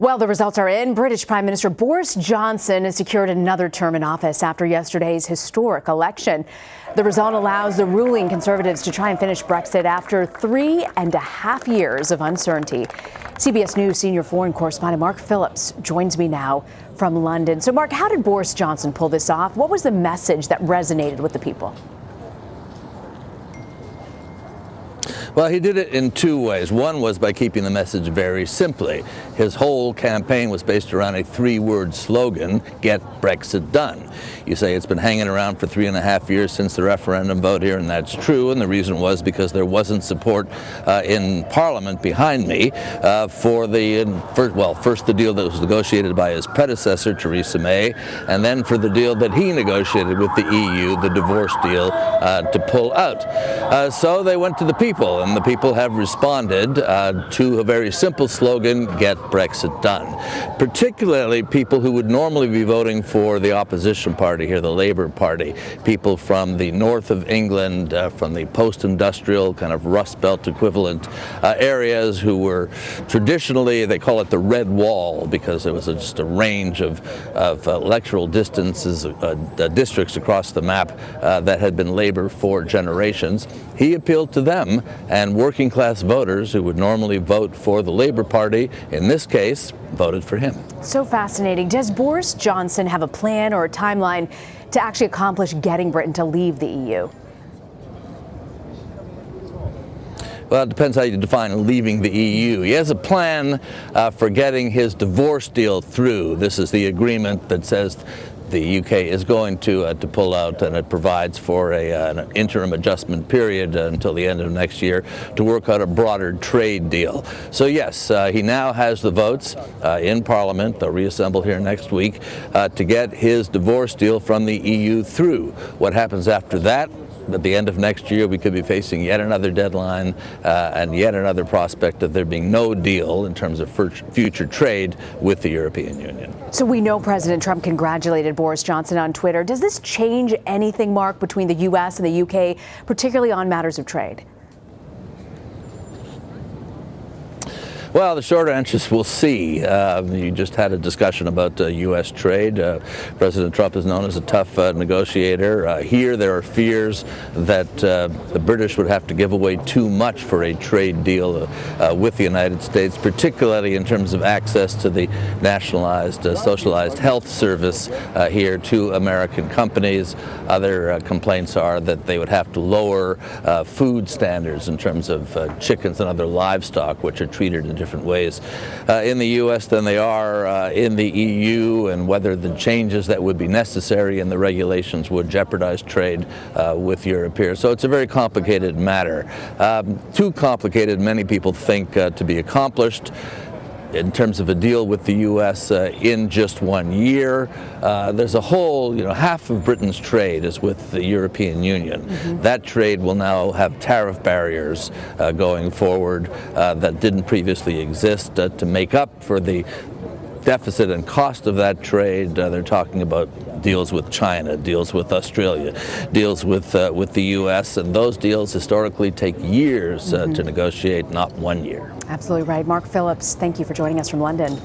Well, the results are in. British Prime Minister Boris Johnson has secured another term in office after yesterday's historic election. The result allows the ruling Conservatives to try and finish Brexit after 3.5 years of uncertainty. CBS News senior foreign correspondent Mark Phillips joins me now from London. So, Mark, how did Boris Johnson pull this off? What was the message that resonated with the people? Well, he did it in two ways. One was by keeping the message very simply. His whole campaign was based around a three-word slogan, get Brexit done. You say it's been hanging around for 3.5 years since the referendum vote here, and that's true. And the reason was because there wasn't support in Parliament behind me for the, first the deal that was negotiated by his predecessor, Theresa May, and then for the deal that he negotiated with the EU, the divorce deal, to pull out. So they went to the people. And the people have responded to a very simple slogan, get Brexit done. Particularly people who would normally be voting for the opposition party here, the Labour Party, people from the north of England, from the post-industrial kind of Rust Belt equivalent areas who were traditionally, they call it the Red Wall because there was just a range of electoral distances, districts across the map that had been Labour for generations. He appealed to them, and working class voters who would normally vote for the Labour Party, in this case, voted for him. So fascinating. Does Boris Johnson have a plan or a timeline to actually accomplish getting Britain to leave the EU? Well, it depends how you define leaving the EU. He has a plan for getting his divorce deal through. This is the agreement that says the UK is going to pull out, and it provides for an interim adjustment period until the end of next year to work out a broader trade deal. So yes, he now has the votes in Parliament. They'll reassemble here next week to get his divorce deal from the EU through. What happens after that? At the end of next year, we could be facing yet another deadline and yet another prospect of there being no deal in terms of future trade with the European Union. So we know President Trump congratulated Boris Johnson on Twitter. Does this change anything, Mark, between the U.S. and the U.K., particularly on matters of trade? Well, the short answer is we'll see. You just had a discussion about U.S. trade. President Trump is known as a tough negotiator. Here there are fears that the British would have to give away too much for a trade deal with the United States, particularly in terms of access to the nationalized, socialized health service here to American companies. Other complaints are that they would have to lower food standards in terms of chickens and other livestock, which are treated in different ways in the U.S. than they are in the EU, and whether the changes that would be necessary in the regulations would jeopardize trade with Europe here. So it's a very complicated matter. Too complicated, many people think, to be accomplished in terms of a deal with the U.S. In just 1 year. There's a whole, half of Britain's trade is with the European Union. Mm-hmm. That trade will now have tariff barriers going forward that didn't previously exist to make up for the deficit and cost of that trade. They're talking about deals with China, deals with Australia, deals with the U.S., and those deals historically take years to negotiate, not 1 year. Absolutely right. Mark Phillips, thank you for joining us from London.